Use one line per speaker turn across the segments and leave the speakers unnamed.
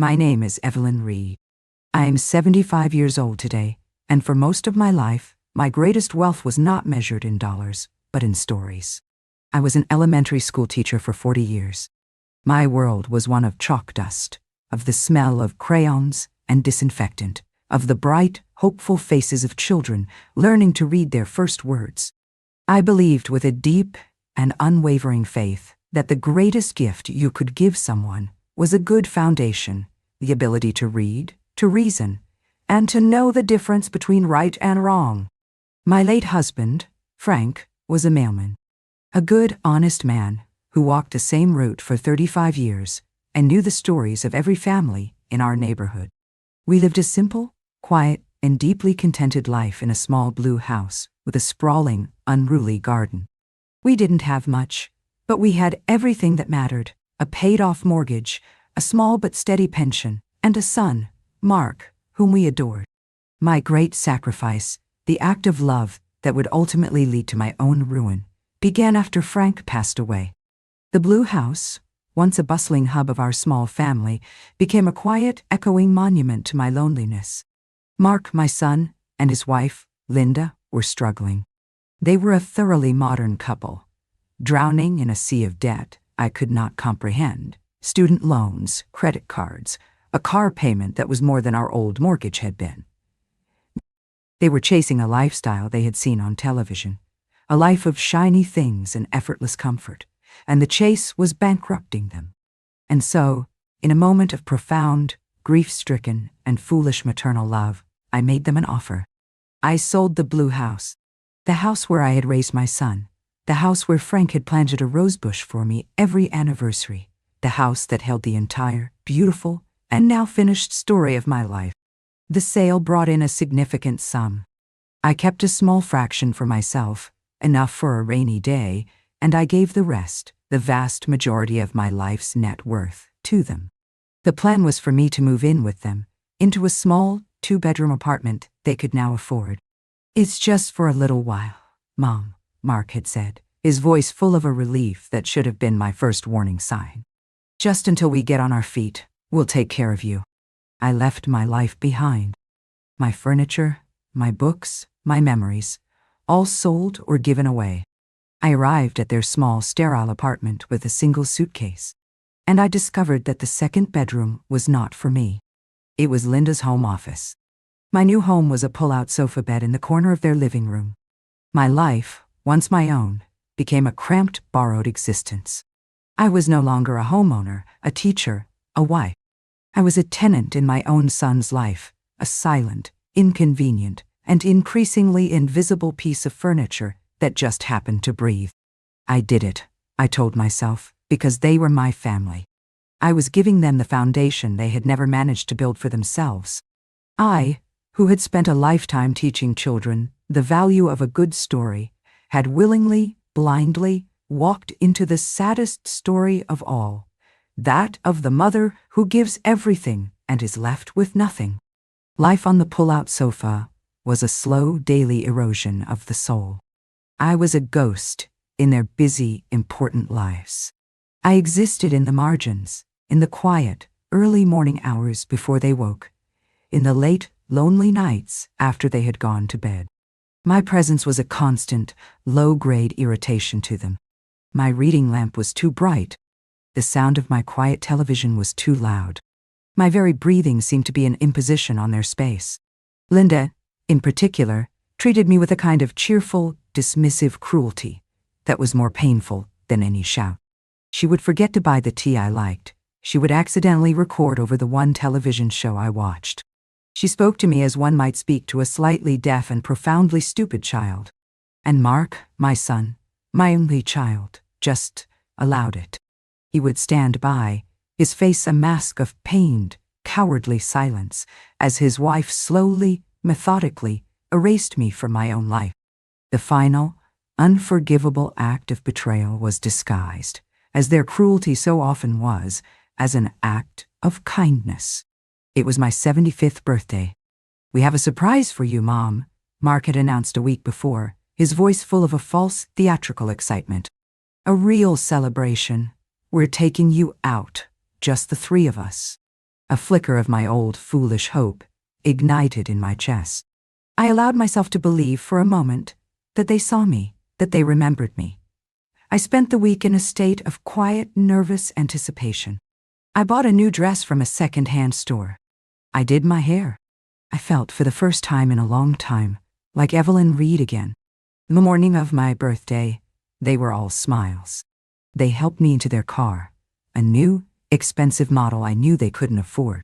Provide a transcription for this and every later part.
My name is Evelyn Reed. I am 75 years old today, and for most of my life, my greatest wealth was not measured in dollars, but in stories. I was an elementary school teacher for 40 years. My world was one of chalk dust, of the smell of crayons and disinfectant, of the bright, hopeful faces of children learning to read their first words. I believed with a deep and unwavering faith that the greatest gift you could give someone was a good foundation, the ability to read, to reason, and to know the difference between right and wrong. My late husband, Frank, was a mailman, a good, honest man who walked the same route for 35 years and knew the stories of every family in our neighborhood. We lived a simple, quiet, and deeply contented life in a small blue house with a sprawling, unruly garden. We didn't have much, but we had everything that mattered: a paid-off mortgage, a small but steady pension, and a son, Mark, whom we adored. My great sacrifice, the act of love that would ultimately lead to my own ruin, began after Frank passed away. The blue house, once a bustling hub of our small family, became a quiet, echoing monument to my loneliness. Mark, my son, and his wife, Linda, were struggling. They were a thoroughly modern couple, drowning in a sea of debt I could not comprehend: student loans, credit cards, a car payment that was more than our old mortgage had been. They were chasing a lifestyle they had seen on television, a life of shiny things and effortless comfort, and the chase was bankrupting them. And so, in a moment of profound, grief-stricken, and foolish maternal love, I made them an offer. I sold the blue house, the house where I had raised my son, the house where Frank had planted a rosebush for me every anniversary, the house that held the entire, beautiful, and now finished story of my life. The sale brought in a significant sum. I kept a small fraction for myself, enough for a rainy day, and I gave the rest, the vast majority of my life's net worth, to them. The plan was for me to move in with them, into a small, 2-bedroom apartment they could now afford. "It's just for a little while, Mom," Mark had said, his voice full of a relief that should have been my first warning sign. "Just until we get on our feet, we'll take care of you." I left my life behind. My furniture, my books, my memories, all sold or given away. I arrived at their small, sterile apartment with a single suitcase, and I discovered that the second bedroom was not for me. It was Linda's home office. My new home was a pull-out sofa bed in the corner of their living room. My life, once my own, became a cramped, borrowed existence. I was no longer a homeowner, a teacher, a wife. I was a tenant in my own son's life, a silent, inconvenient, and increasingly invisible piece of furniture that just happened to breathe. I did it, I told myself, because they were my family. I was giving them the foundation they had never managed to build for themselves. I, who had spent a lifetime teaching children the value of a good story, had willingly, blindly, walked into the saddest story of all, that of the mother who gives everything and is left with nothing. Life on the pull-out sofa was a slow daily erosion of the soul. I was a ghost in their busy, important lives. I existed in the margins, in the quiet, early morning hours before they woke, in the late, lonely nights after they had gone to bed. My presence was a constant, low-grade irritation to them. My reading lamp was too bright. The sound of my quiet television was too loud. My very breathing seemed to be an imposition on their space. Linda, in particular, treated me with a kind of cheerful, dismissive cruelty that was more painful than any shout. She would forget to buy the tea I liked. She would accidentally record over the one television show I watched. She spoke to me as one might speak to a slightly deaf and profoundly stupid child. And Mark, my son, my only child, just allowed it. He would stand by, his face a mask of pained, cowardly silence, as his wife slowly, methodically, erased me from my own life. The final, unforgivable act of betrayal was disguised, as their cruelty so often was, as an act of kindness. It was my 75th birthday. "We have a surprise for you, Mom," Mark had announced a week before, his voice full of a false, theatrical excitement. "A real celebration. We're taking you out, just the three of us." A flicker of my old foolish hope ignited in my chest. I allowed myself to believe for a moment that they saw me, that they remembered me. I spent the week in a state of quiet, nervous anticipation. I bought a new dress from a second-hand store. I did my hair. I felt for the first time in a long time like Evelyn Reed again. The morning of my birthday, they were all smiles. They helped me into their car, a new, expensive model I knew they couldn't afford.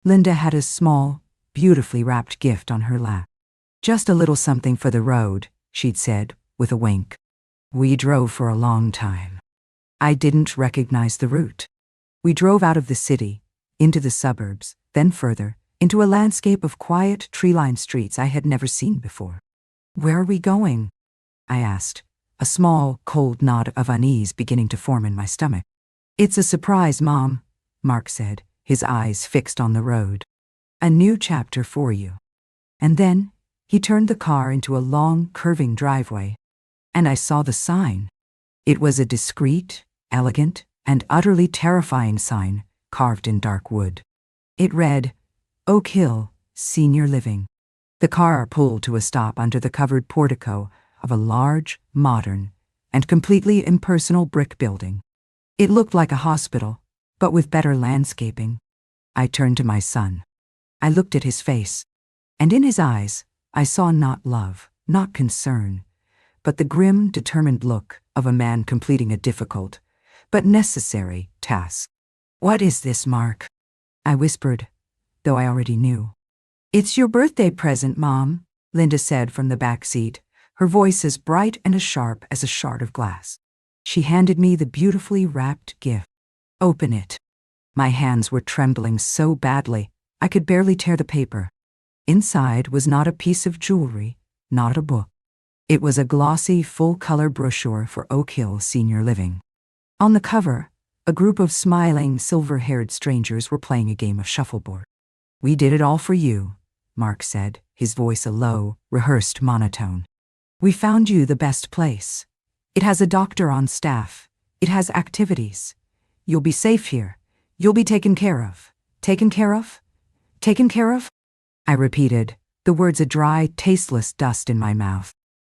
Linda had a small, beautifully wrapped gift on her lap. "Just a little something for the road," she'd said, with a wink. We drove for a long time. I didn't recognize the route. We drove out of the city, into the suburbs, then further, into a landscape of quiet, tree-lined streets I had never seen before. "Where are we going?" I asked, a small, cold nod of unease beginning to form in my stomach. "It's a surprise, Mom," Mark said, his eyes fixed on the road. "A new chapter for you." And then he turned the car into a long, curving driveway, and I saw the sign. It was a discreet, elegant, and utterly terrifying sign carved in dark wood. It read, "Oak Hill, Senior Living." The car pulled to a stop under the covered portico of a large, modern, and completely impersonal brick building. It looked like a hospital, but with better landscaping. I turned to my son. I looked at his face, and in his eyes, I saw not love, not concern, but the grim, determined look of a man completing a difficult, but necessary, task. "What is this, Mark?" I whispered, though I already knew. "It's your birthday present, Mom," Linda said from the back seat, her voice as bright and as sharp as a shard of glass. She handed me the beautifully wrapped gift. "Open it." My hands were trembling so badly, I could barely tear the paper. Inside was not a piece of jewelry, not a book. It was a glossy, full-color brochure for Oak Hill Senior Living. On the cover, a group of smiling, silver-haired strangers were playing a game of shuffleboard. "We did it all for you," Mark said, his voice a low, rehearsed monotone. "We found you the best place. It has a doctor on staff. It has activities. You'll be safe here. You'll be taken care of. Taken care of? Taken care of?" I repeated, the words a dry, tasteless dust in my mouth.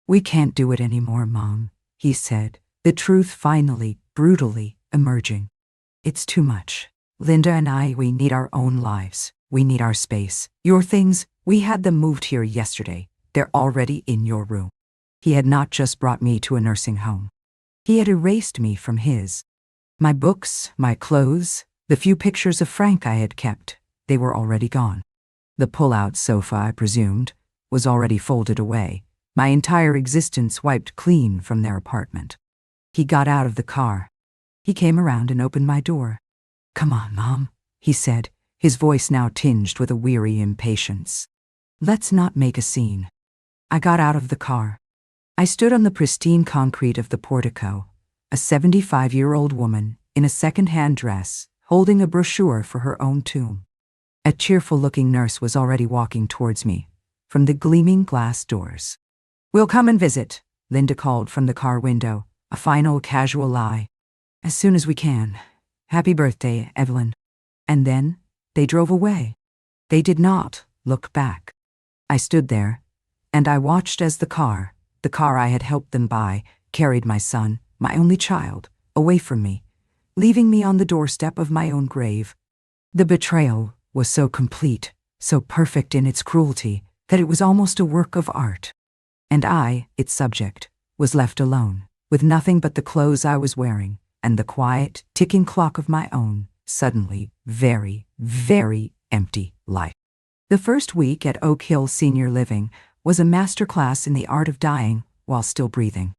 "We can't do it anymore, Mom," he said, the truth finally, brutally emerging. "It's too much. Linda and I, we need our own lives. We need our space. Your things, we had them moved here yesterday. They're already in your room." He had not just brought me to a nursing home. He had erased me from his. My books, my clothes, the few pictures of Frank I had kept, they were already gone. The pull-out sofa, I presumed, was already folded away, my entire existence wiped clean from their apartment. He got out of the car. He came around and opened my door. "Come on, Mom," he said, his voice now tinged with a weary impatience. "Let's not make a scene." I got out of the car. I stood on the pristine concrete of the portico, a 75-year-old woman in a second-hand dress, holding a brochure for her own tomb. A cheerful-looking nurse was already walking towards me, from the gleaming glass doors. "We'll come and visit," Linda called from the car window, a final casual lie. "As soon as we can. Happy birthday, Evelyn." And then they drove away. They did not look back. I stood there, and I watched as the car I had helped them buy, carried my son, my only child, away from me, leaving me on the doorstep of my own grave. The betrayal was so complete, so perfect in its cruelty, that it was almost a work of art. And I, its subject, was left alone, with nothing but the clothes I was wearing, and the quiet, ticking clock of my own, suddenly, very, very empty life. The first week at Oak Hill Senior Living was a masterclass in the art of dying while still breathing.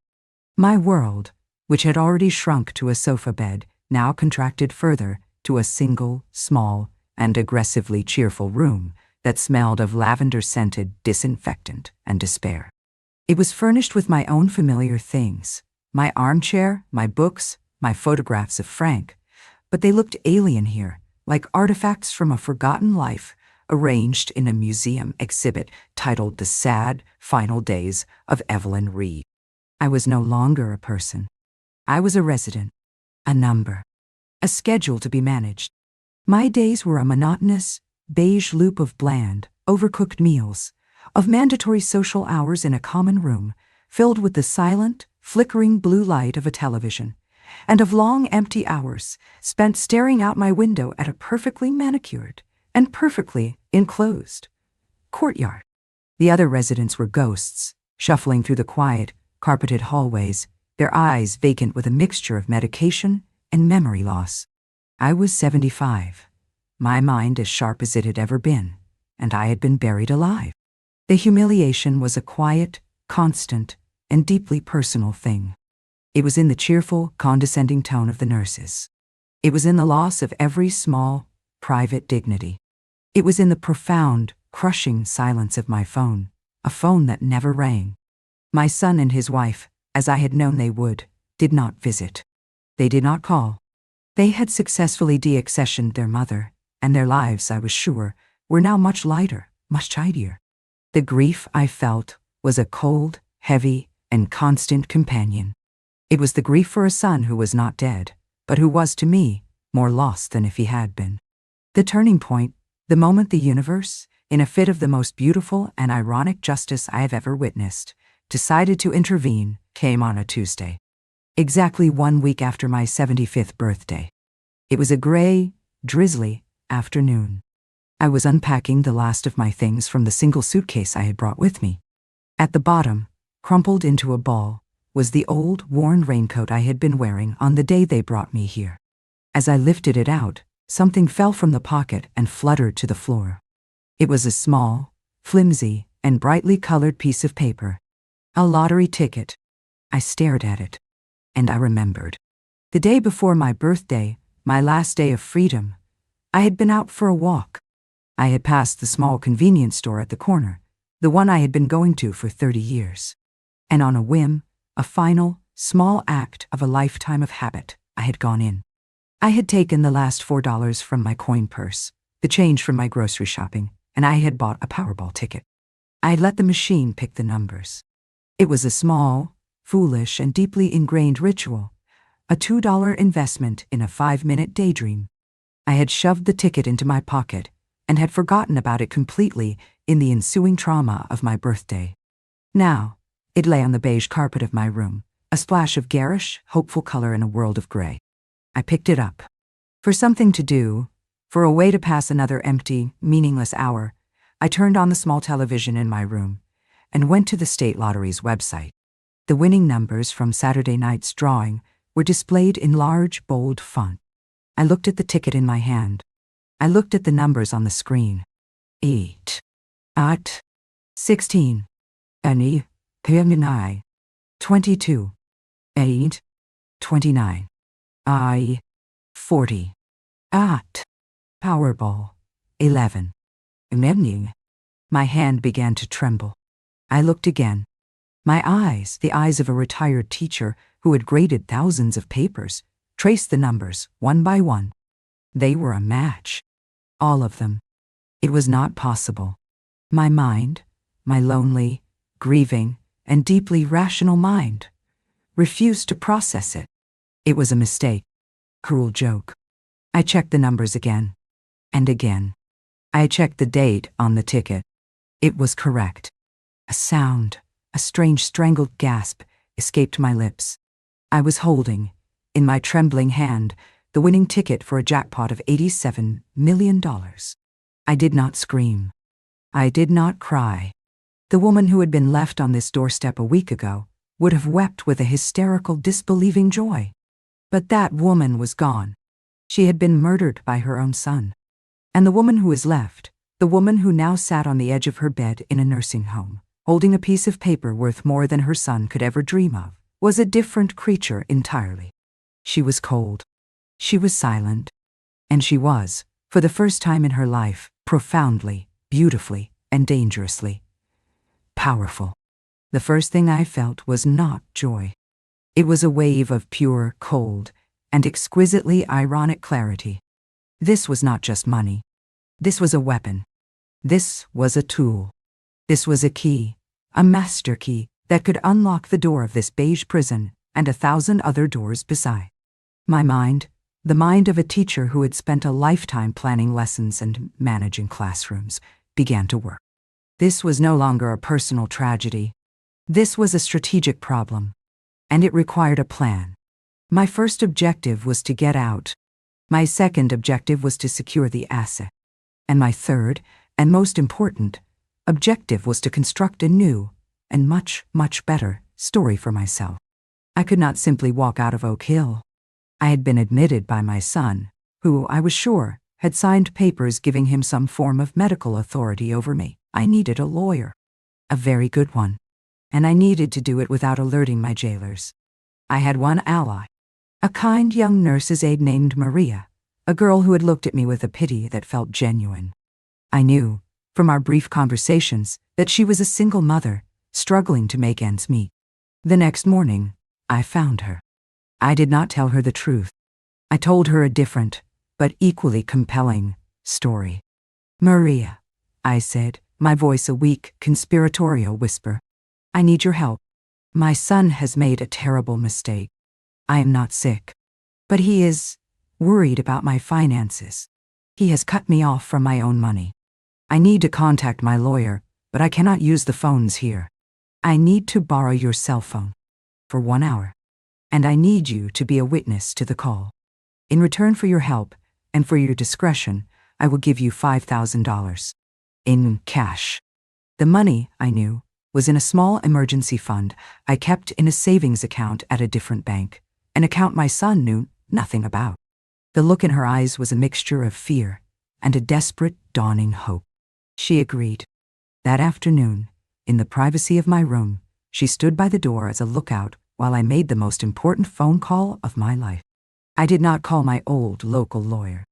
My world, which had already shrunk to a sofa bed, now contracted further to a single, small, and aggressively cheerful room that smelled of lavender-scented disinfectant and despair. It was furnished with my own familiar things, my armchair, my books, my photographs of Frank, but they looked alien here, like artifacts from a forgotten life, arranged in a museum exhibit titled The Sad Final Days of Evelyn Reed. I was no longer a person. I was a resident, a number, a schedule to be managed. My days were a monotonous, beige loop of bland, overcooked meals, of mandatory social hours in a common room, filled with the silent, flickering blue light of a television, and of long empty hours spent staring out my window at a perfectly manicured and perfectly enclosed courtyard. The other residents were ghosts, shuffling through the quiet, carpeted hallways, their eyes vacant with a mixture of medication and memory loss. I was 75, my mind as sharp as it had ever been, and I had been buried alive. The humiliation was a quiet, constant, and deeply personal thing. It was in the cheerful, condescending tone of the nurses. It was in the loss of every small, private dignity. It was in the profound, crushing silence of my phone, a phone that never rang. My son and his wife, as I had known they would, did not visit. They did not call. They had successfully de-accessioned their mother, and their lives, I was sure, were now much lighter, much tidier. The grief I felt was a cold, heavy, and constant companion. It was the grief for a son who was not dead, but who was to me more lost than if he had been. The turning point, the moment the universe, in a fit of the most beautiful and ironic justice I have ever witnessed, decided to intervene, came on a Tuesday, exactly 1 week after my 75th birthday. It was a gray, drizzly afternoon. I was unpacking the last of my things from the single suitcase I had brought with me. At the bottom, crumpled into a ball, was the old, worn raincoat I had been wearing on the day they brought me here. As I lifted it out, something fell from the pocket and fluttered to the floor. It was a small, flimsy, and brightly colored piece of paper. A lottery ticket. I stared at it. And I remembered. The day before my birthday, my last day of freedom, I had been out for a walk. I had passed the small convenience store at the corner, the one I had been going to for 30 years. And on a whim, a final, small act of a lifetime of habit, I had gone in. I had taken the last $4 from my coin purse, the change from my grocery shopping, and I had bought a Powerball ticket. I had let the machine pick the numbers. It was a small, foolish, and deeply ingrained ritual, a $2 investment in a 5-minute daydream. I had shoved the ticket into my pocket and had forgotten about it completely in the ensuing trauma of my birthday. Now, it lay on the beige carpet of my room, a splash of garish, hopeful color in a world of gray. I picked it up. For something to do, for a way to pass another empty, meaningless hour, I turned on the small television in my room and went to the state lottery's website. The winning numbers from Saturday night's drawing were displayed in large, bold font. I looked at the ticket in my hand. I looked at the numbers on the screen. 8, 8, 16, 9, 22, 8, 29, 40, 8, Powerball, 11. My hand began to tremble. I looked again. My eyes, the eyes of a retired teacher who had graded thousands of papers, traced the numbers one by one. They were a match. All of them. It was not possible. My mind, my lonely, grieving, and deeply rational mind, refused to process it. It was a mistake. Cruel joke. I checked the numbers again. And again. I checked the date on the ticket. It was correct. A sound, a strange strangled gasp, escaped my lips. I was holding, in my trembling hand, the winning ticket for a jackpot of $87 million. I did not scream. I did not cry. The woman who had been left on this doorstep a week ago would have wept with a hysterical, disbelieving joy. But that woman was gone. She had been murdered by her own son. And the woman who was left, the woman who now sat on the edge of her bed in a nursing home, holding a piece of paper worth more than her son could ever dream of, was a different creature entirely. She was cold. She was silent. And she was, for the first time in her life, profoundly, beautifully, and dangerously powerful. The first thing I felt was not joy. It was a wave of pure, cold, and exquisitely ironic clarity. This was not just money. This was a weapon. This was a tool. This was a key, a master key, that could unlock the door of this beige prison and 1,000 other doors beside. My mind, The mind of a teacher who had spent a lifetime planning lessons and managing classrooms began to work. This was no longer a personal tragedy. This was a strategic problem, and it required a plan. My first objective was to get out. My second objective was to secure the asset. And my third, and most important, objective was to construct a new and much, much better story for myself. I could not simply walk out of Oak Hill. I had been admitted by my son, who, I was sure, had signed papers giving him some form of medical authority over me. I needed a lawyer, a very good one, and I needed to do it without alerting my jailers. I had one ally, a kind young nurse's aide named Maria, a girl who had looked at me with a pity that felt genuine. I knew, from our brief conversations, that she was a single mother, struggling to make ends meet. The next morning, I found her. I did not tell her the truth. I told her a different, but equally compelling, story. "Maria," I said, my voice a weak, conspiratorial whisper, "I need your help. My son has made a terrible mistake. I am not sick, but he is worried about my finances. He has cut me off from my own money. I need to contact my lawyer, but I cannot use the phones here. I need to borrow your cell phone for 1 hour, and I need you to be a witness to the call. In return for your help and for your discretion, I will give you $5,000 in cash." The money, I knew, was in a small emergency fund I kept in a savings account at a different bank, an account my son knew nothing about. The look in her eyes was a mixture of fear and a desperate, dawning hope. She agreed. That afternoon, in the privacy of my room, she stood by the door as a lookout while I made the most important phone call of my life. I did not call my old local lawyer.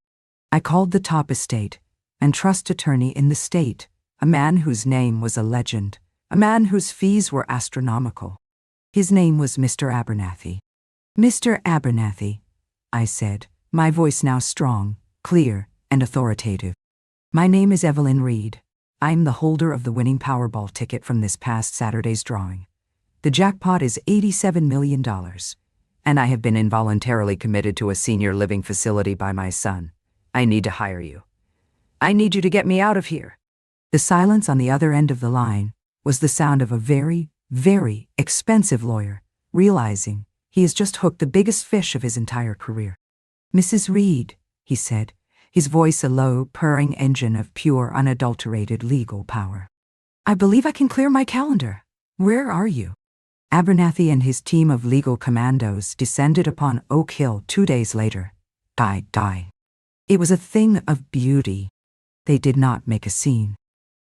I called the top estate and trust attorney in the state, a man whose name was a legend, a man whose fees were astronomical. His name was Mr. Abernathy. "Mr. Abernathy," I said, my voice now strong, clear, and authoritative. "My name is Evelyn Reed. I am the holder of the winning Powerball ticket from this past Saturday's drawing. The jackpot is $87 million, and I have been involuntarily committed to a senior living facility by my son. I need to hire you. I need you to get me out of here." The silence on the other end of the line was the sound of a very, very expensive lawyer, realizing he has just hooked the biggest fish of his entire career. "Mrs. Reed," he said, his voice a low, purring engine of pure, unadulterated legal power. "I believe I can clear my calendar. Where are you?" Abernathy and his team of legal commandos descended upon Oak Hill 2 days later. Die. It was a thing of beauty. They did not make a scene.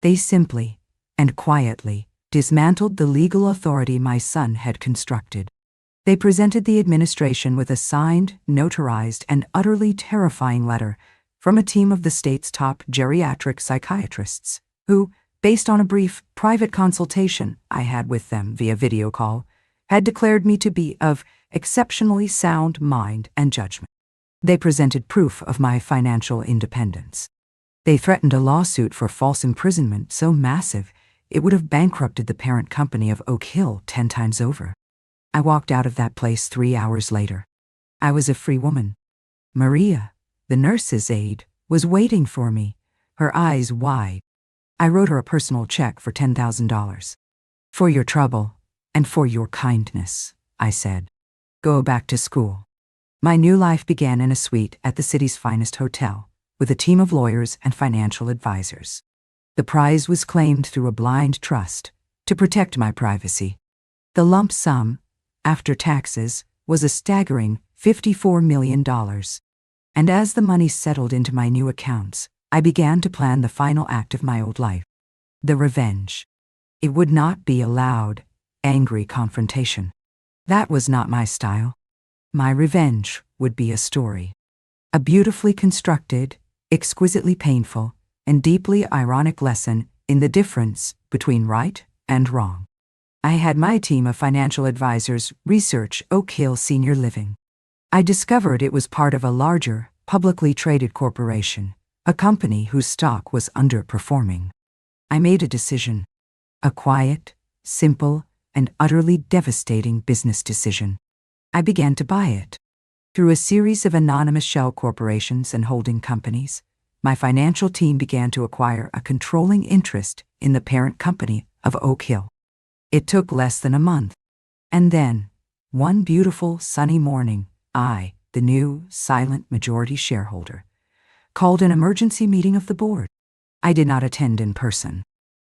They simply and quietly dismantled the legal authority my son had constructed. They presented the administration with a signed, notarized, and utterly terrifying letter from a team of the state's top geriatric psychiatrists, who, based on a brief, private consultation I had with them via video call, had declared me to be of exceptionally sound mind and judgment. They presented proof of my financial independence. They threatened a lawsuit for false imprisonment so massive it would have bankrupted the parent company of Oak Hill 10 times over. I walked out of that place 3 hours later. I was a free woman. Maria, the nurse's aide, was waiting for me, her eyes wide. I wrote her a personal check for $10,000. "For your trouble and for your kindness," I said. "Go back to school." My new life began in a suite at the city's finest hotel, with a team of lawyers and financial advisors. The prize was claimed through a blind trust to protect my privacy. The lump sum, after taxes, was a staggering $54 million. And as the money settled into my new accounts, I began to plan the final act of my old life, the revenge. It would not be a loud, angry confrontation. That was not my style. My revenge would be a story. A beautifully constructed, exquisitely painful, and deeply ironic lesson in the difference between right and wrong. I had my team of financial advisors research Oak Hill Senior Living. I discovered it was part of a larger, publicly traded corporation, a company whose stock was underperforming. I made a decision. A quiet, simple, and utterly devastating business decision. I began to buy it. Through a series of anonymous shell corporations and holding companies, my financial team began to acquire a controlling interest in the parent company of Oak Hill. It took less than a month. And then, one beautiful, sunny morning, I, the new, silent majority shareholder, called an emergency meeting of the board. I did not attend in person.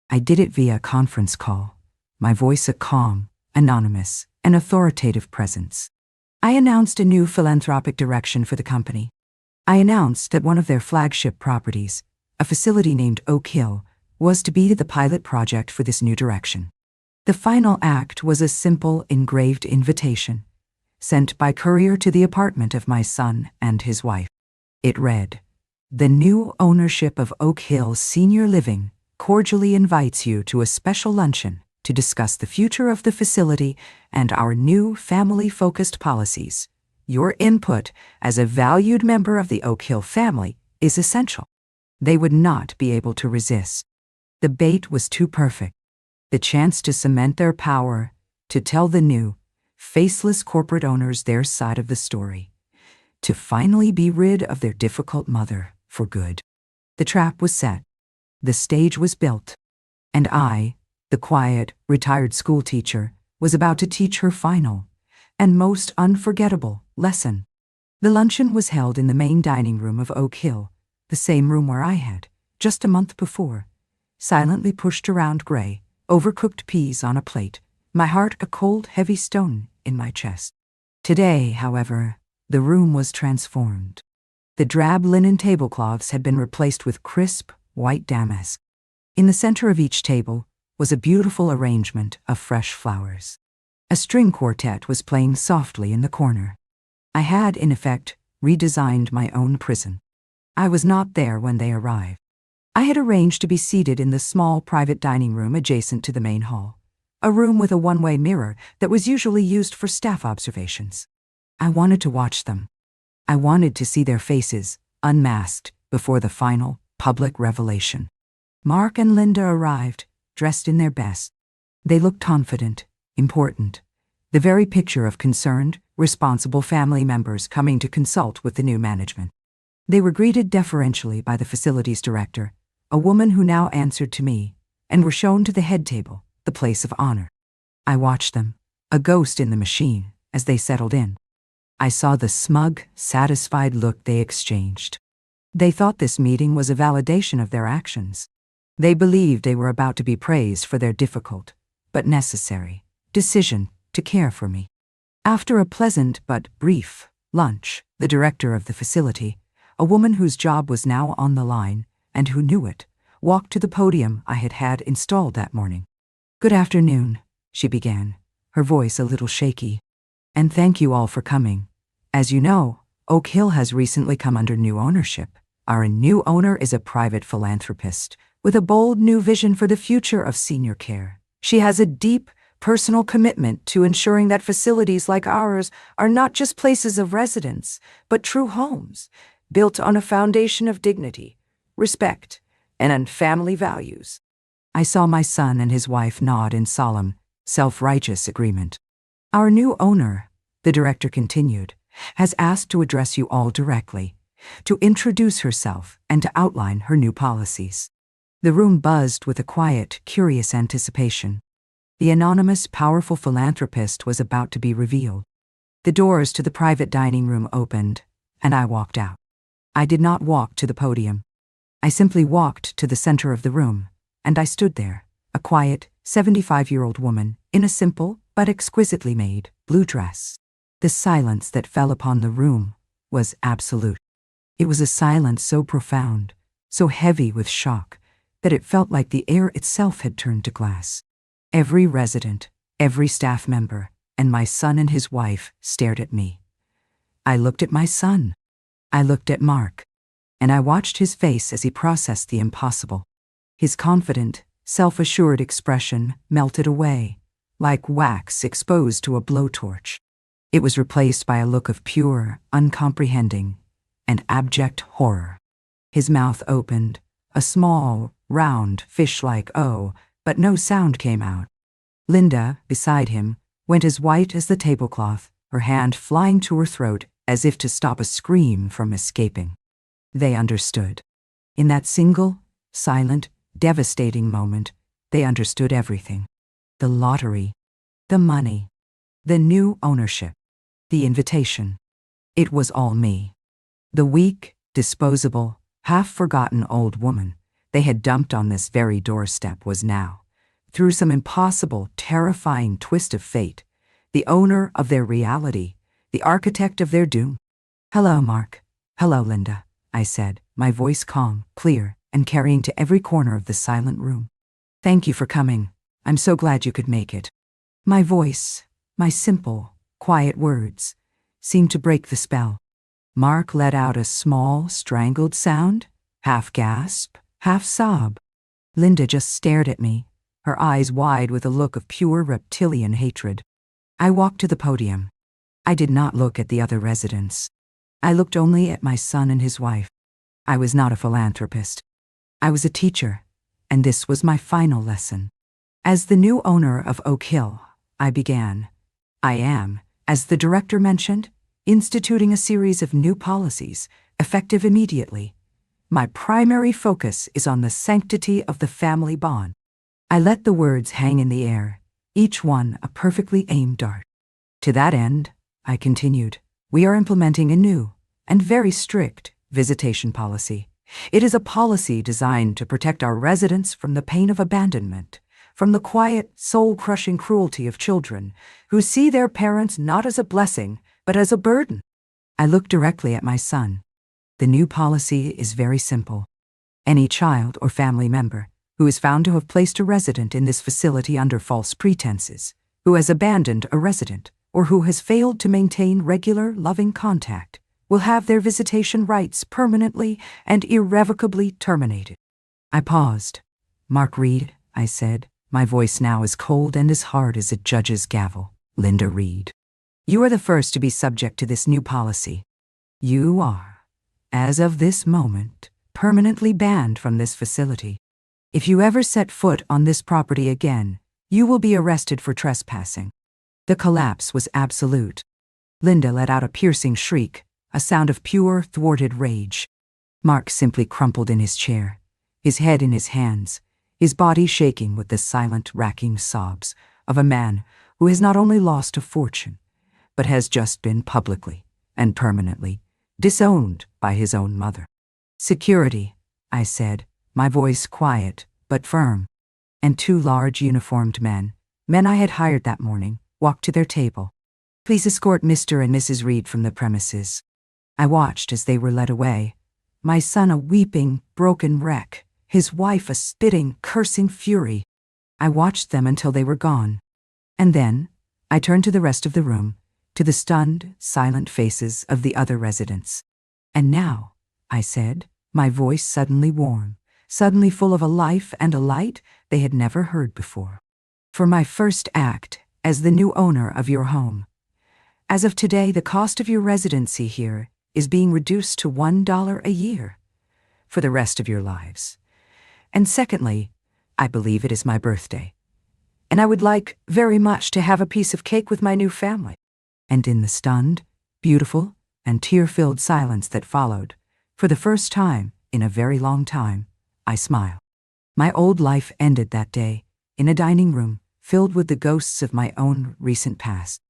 I did it via conference call, my voice a calm, anonymous, and authoritative presence. I announced a new philanthropic direction for the company. I announced that one of their flagship properties, a facility named Oak Hill, was to be the pilot project for this new direction. The final act was a simple engraved invitation, sent by courier to the apartment of my son and his wife. It read, "The new ownership of Oak Hill Senior Living cordially invites you to a special luncheon to discuss the future of the facility and our new family-focused policies. Your input as a valued member of the Oak Hill family is essential." They would not be able to resist. The bait was too perfect. The chance to cement their power, to tell the new, faceless corporate owners their side of the story, to finally be rid of their difficult mother for good. The trap was set. The stage was built. And I, the quiet, retired schoolteacher, was about to teach her final, and most unforgettable, lesson. The luncheon was held in the main dining room of Oak Hill, the same room where I had, just a month before, silently pushed around gray, overcooked peas on a plate, my heart a cold, heavy stone in my chest. Today, however, the room was transformed. The drab linen tablecloths had been replaced with crisp, white damask. In the center of each table was a beautiful arrangement of fresh flowers. A string quartet was playing softly in the corner. I had, in effect, redesigned my own prison. I was not there when they arrived. I had arranged to be seated in the small private dining room adjacent to the main hall, a room with a one-way mirror that was usually used for staff observations. I wanted to watch them. I wanted to see their faces, unmasked, before the final, public revelation. Mark and Linda arrived, dressed in their best. They looked confident, important, the very picture of concerned, responsible family members coming to consult with the new management. They were greeted deferentially by the facilities director, a woman who now answered to me, and were shown to the head table, the place of honor. I watched them, a ghost in the machine, as they settled in. I saw the smug, satisfied look they exchanged. They thought this meeting was a validation of their actions. They believed they were about to be praised for their difficult, but necessary, decision to care for me. After a pleasant but brief lunch, the director of the facility, a woman whose job was now on the line, and who knew it, walked to the podium I had had installed that morning. "Good afternoon," she began, her voice a little shaky. "And thank you all for coming. As you know, Oak Hill has recently come under new ownership. Our new owner is a private philanthropist with a bold new vision for the future of senior care. She has a deep, personal commitment to ensuring that facilities like ours are not just places of residence, but true homes, built on a foundation of dignity, respect, and family values." I saw my son and his wife nod in solemn, self-righteous agreement. "Our new owner," the director continued, "has asked to address you all directly, to introduce herself and to outline her new policies." The room buzzed with a quiet, curious anticipation. The anonymous, powerful philanthropist was about to be revealed. The doors to the private dining room opened, and I walked out. I did not walk to the podium. I simply walked to the center of the room, and I stood there, a quiet, 75-year-old woman in a simple but exquisitely made blue dress. The silence that fell upon the room was absolute. It was a silence so profound, so heavy with shock, that it felt like the air itself had turned to glass. Every resident, every staff member, and my son and his wife stared at me. I looked at my son. I looked at Mark. And I watched his face as he processed the impossible. His confident, self-assured expression melted away, like wax exposed to a blowtorch. It was replaced by a look of pure, uncomprehending, and abject horror. His mouth opened, a small, round, fish-like O, but no sound came out. Linda, beside him, went as white as the tablecloth, her hand flying to her throat as if to stop a scream from escaping. They understood. In that single, silent, devastating moment, they understood everything. The lottery, the money, the new ownership, the invitation. It was all me. The weak, disposable, half-forgotten old woman they had dumped on this very doorstep was now, through some impossible, terrifying twist of fate, the owner of their reality, the architect of their doom. "Hello, Mark. Hello, Linda," I said, my voice calm, clear, and carrying to every corner of the silent room. "Thank you for coming. I'm so glad you could make it." My voice, my simple, quiet words, seemed to break the spell. Mark let out a small, strangled sound, half gasp, half sob. Linda just stared at me, her eyes wide with a look of pure reptilian hatred. I walked to the podium. I did not look at the other residents. I looked only at my son and his wife. I was not a philanthropist. I was a teacher, and this was my final lesson. As the new owner of Oak Hill, I began. I am, as the director mentioned, instituting a series of new policies, effective immediately. My primary focus is on the sanctity of the family bond. I let the words hang in the air, each one a perfectly aimed dart. To that end, I continued, we are implementing a new and very strict visitation policy. It is a policy designed to protect our residents from the pain of abandonment, from the quiet, soul-crushing cruelty of children who see their parents not as a blessing, but as a burden. I looked directly at my son. The new policy is very simple. Any child or family member who is found to have placed a resident in this facility under false pretenses, who has abandoned a resident, or who has failed to maintain regular, loving contact, will have their visitation rights permanently and irrevocably terminated. I paused. "Mark Reed," I said, my voice now as cold and as hard as a judge's gavel. "Linda Reed, you are the first to be subject to this new policy. You are, as of this moment, permanently banned from this facility. If you ever set foot on this property again, you will be arrested for trespassing." The collapse was absolute. Linda let out a piercing shriek, a sound of pure, thwarted rage. Mark simply crumpled in his chair, his head in his hands, his body shaking with the silent, racking sobs of a man who has not only lost a fortune, but has just been publicly and permanently disowned by his own mother. "Security," I said, my voice quiet but firm, and two large uniformed men I had hired that morning, walked to their table. "Please escort Mr. and Mrs. Reed from the premises." I watched as they were led away, my son a weeping, broken wreck, his wife a spitting, cursing fury. I watched them until they were gone. And then I turned to the rest of the room, to the stunned, silent faces of the other residents. "And now," I said, my voice suddenly warm, suddenly full of a life and a light they had never heard before. "For my first act as the new owner of your home. As of today, the cost of your residency here is being reduced to $1 a year for the rest of your lives. And secondly, I believe it is my birthday, and I would like very much to have a piece of cake with my new family." And in the stunned, beautiful, and tear-filled silence that followed, for the first time in a very long time, I smiled. My old life ended that day, in a dining room filled with the ghosts of my own recent past.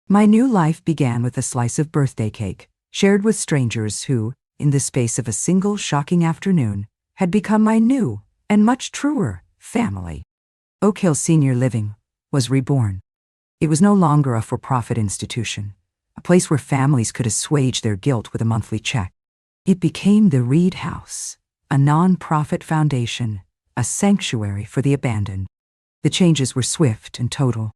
My new life began with a slice of birthday cake, shared with strangers who, in the space of a single shocking afternoon, had become my new, and much truer, family. Oak Hill Senior Living was reborn. It was no longer a for-profit institution, a place where families could assuage their guilt with a monthly check. It became the Reed House, a non-profit foundation, a sanctuary for the abandoned. The changes were swift and total.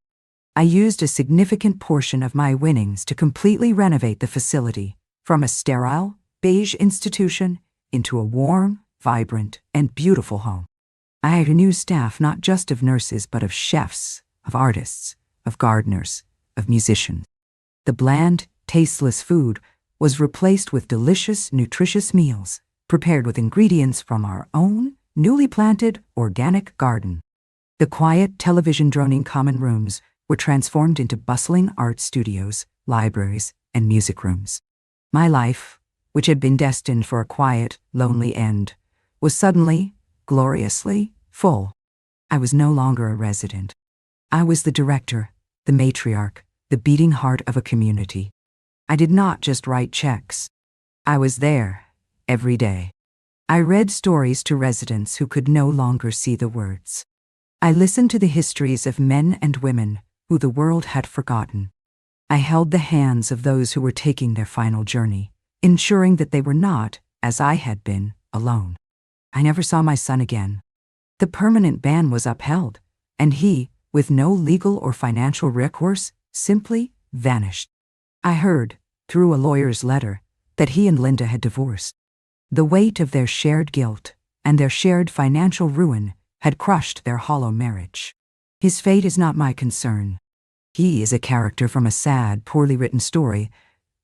I used a significant portion of my winnings to completely renovate the facility, from a sterile, beige institution into a warm, vibrant, and beautiful home. I hired a new staff not just of nurses but of chefs, of artists, of gardeners, of musicians. The bland, tasteless food was replaced with delicious, nutritious meals, prepared with ingredients from our own, newly planted, organic garden. The quiet, television-droning common rooms were transformed into bustling art studios, libraries, and music rooms. My life, which had been destined for a quiet, lonely end, was suddenly, gloriously, full. I was no longer a resident. I was the director, the matriarch, the beating heart of a community. I did not just write checks. I was there, every day. I read stories to residents who could no longer see the words. I listened to the histories of men and women who the world had forgotten. I held the hands of those who were taking their final journey, ensuring that they were not, as I had been, alone. I never saw my son again. The permanent ban was upheld, and he, with no legal or financial recourse, simply vanished. I heard, through a lawyer's letter, that he and Linda had divorced. The weight of their shared guilt and their shared financial ruin had crushed their hollow marriage. His fate is not my concern. He is a character from a sad, poorly written story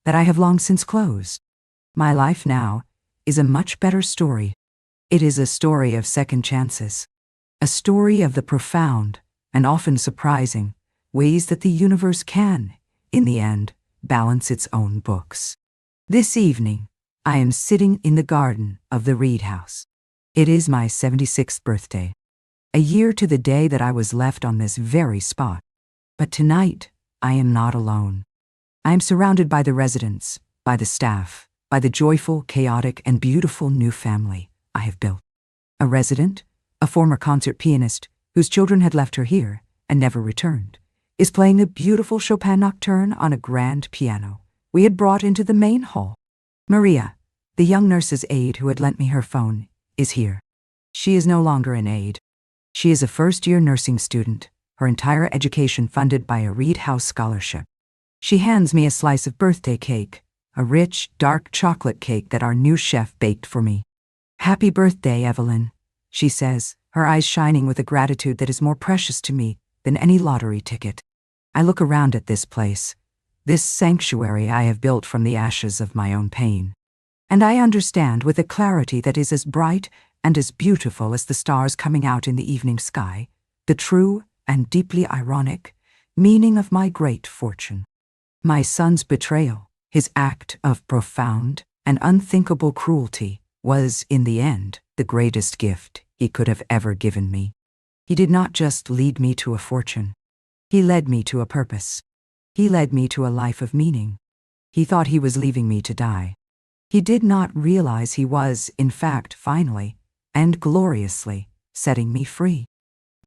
that I have long since closed. My life now is a much better story. It is a story of second chances, a story of the profound and often surprising ways that the universe can, in the end, balance its own books. This evening, I am sitting in the garden of the Reed House. It is my 76th birthday, a year to the day that I was left on this very spot. But tonight, I am not alone. I am surrounded by the residents, by the staff, by the joyful, chaotic, and beautiful new family I have built. A resident, a former concert pianist whose children had left her here and never returned, is playing a beautiful Chopin nocturne on a grand piano we had brought into the main hall. Maria, the young nurse's aide who had lent me her phone, is here. She is no longer an aide. She is a first-year nursing student, her entire education funded by a Reed House scholarship. She hands me a slice of birthday cake, a rich, dark chocolate cake that our new chef baked for me. "Happy birthday, Evelyn," she says, her eyes shining with a gratitude that is more precious to me than any lottery ticket. I look around at this place, this sanctuary I have built from the ashes of my own pain. And I understand with a clarity that is as bright and as beautiful as the stars coming out in the evening sky, the true and deeply ironic meaning of my great fortune. My son's betrayal, his act of profound and unthinkable cruelty, was, in the end, the greatest gift he could have ever given me. He did not just lead me to a fortune. He led me to a purpose. He led me to a life of meaning. He thought he was leaving me to die. He did not realize he was, in fact, finally and gloriously setting me free.